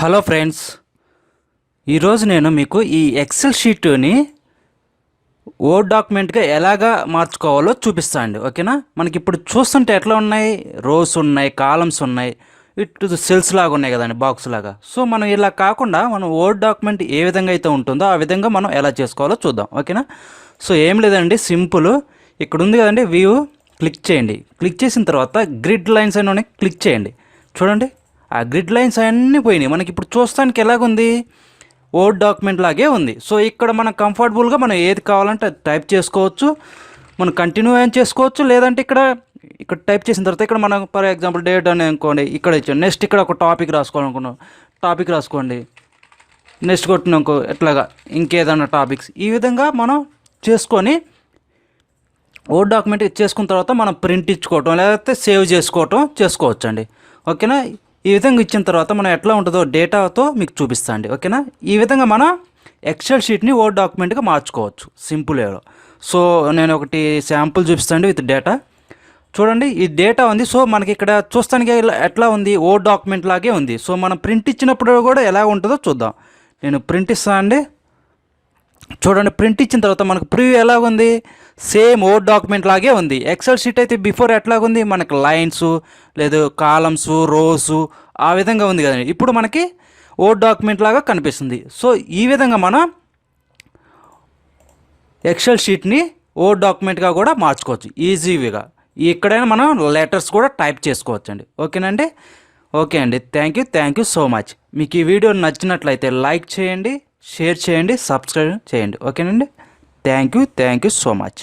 Hello friends, ఈరోజు నేను మీకు ఈ ఎక్సెల్ షీట్ని వర్డ్ డాక్యుమెంట్గా ఎలాగా మార్చుకోవాలో చూపిస్తాను అండి. ఓకేనా? మనకి ఇప్పుడు చూస్తుంటే ఎట్లా ఉన్నాయి, రోస్ ఉన్నాయి, కాలమ్స్ ఉన్నాయి, ఇటు సెల్స్ లాగా ఉన్నాయి కదండి, బాక్స్ లాగా. సో మనం ఇలా కాకుండా మనం వర్డ్ డాక్యుమెంట్ ఏ విధంగా అయితే ఉంటుందో ఆ విధంగా మనం ఎలా చేసుకోవాలో చూద్దాం. ఓకేనా? సో ఏం లేదండి, సింపుల్. ఇక్కడ ఉంది కదండి వ్యూ, క్లిక్ చేయండి. క్లిక్ చేసిన తర్వాత గ్రిడ్ లైన్స్ అని క్లిక్ చేయండి. చూడండి, ఆ గ్రిడ్ లైన్స్ అన్నీ పోయినాయి. మనకి ఇప్పుడు చూస్తానికి ఎలాగుంది, వర్డ్ డాక్యుమెంట్ లాగే ఉంది. సో ఇక్కడ మనం కంఫర్టబుల్గా మనం ఏది కావాలంటే అది టైప్ చేసుకోవచ్చు, మనం కంటిన్యూ ఏం చేసుకోవచ్చు. లేదంటే ఇక్కడ టైప్ చేసిన తర్వాత ఇక్కడ మనం ఫర్ ఎగ్జాంపుల్ డేట్ అని అనుకోండి, ఇక్కడ ఇచ్చాం. నెక్స్ట్ ఇక్కడ ఒక టాపిక్ రాసుకోవాలనుకున్నాం, టాపిక్ రాసుకోండి. నెక్స్ట్ కొట్టినాకో ఎట్లాగా ఇంకేదన్నా టాపిక్స్, ఈ విధంగా మనం చేసుకొని వర్డ్ డాక్యుమెంట్ చేసుకున్న తర్వాత మనం ప్రింట్ ఇచ్చుకోవటం లేకపోతే సేవ్ చేసుకోవచ్చు అండి. ఓకేనా? ఈ విధంగా ఇచ్చిన తర్వాత మనం ఎట్లా ఉంటుందో డేటాతో మీకు చూపిస్తాను అండి. ఓకేనా? ఈ విధంగా మనం ఎక్సెల్ షీట్ని వర్డ్ డాక్యుమెంట్గా మార్చుకోవచ్చు సింపుల్ వేలో. సో నేను ఒకటి శాంపుల్ చూపిస్తాను విత్ డేటా. చూడండి, ఈ డేటా ఉంది. సో మనకి ఇక్కడ చూస్తానికి ఎట్లా ఉంది, వర్డ్ డాక్యుమెంట్ లాగే ఉంది. సో మనం ప్రింట్ ఇచ్చినప్పుడు కూడా ఎలా ఉంటుందో చూద్దాం. నేను ప్రింట్ ఇస్తాను అండి. చూడండి, ప్రింట్ ఇచ్చిన తర్వాత మనకు ప్రివ్యూ ఎలాగుంది, సేమ్ వర్డ్ డాక్యుమెంట్ లాగే ఉంది. ఎక్సెల్ షీట్ అయితే బిఫోర్ ఎట్లాగుంది, మనకు లైన్స్ లేదు కాలమ్స్ రోస్ ఆ విధంగా ఉంది కదండి. ఇప్పుడు మనకి వర్డ్ డాక్యుమెంట్ లాగా కనిపిస్తుంది. సో ఈ విధంగా మనం ఎక్సెల్ షీట్ని వర్డ్ డాక్యుమెంట్గా కూడా మార్చుకోవచ్చు ఈజీగా. ఇక్కడైనా మనం లెటర్స్ కూడా టైప్ చేసుకోవచ్చు అండి. ఓకేనండి? ఓకే అండి, థ్యాంక్ యూ సో మచ్. మీకు ఈ వీడియో నచ్చినట్లయితే లైక్ చేయండి, షేర్ చేయండి, సబ్స్క్రైబ్ చేయండి. ఓకేనండి? Thank you so much.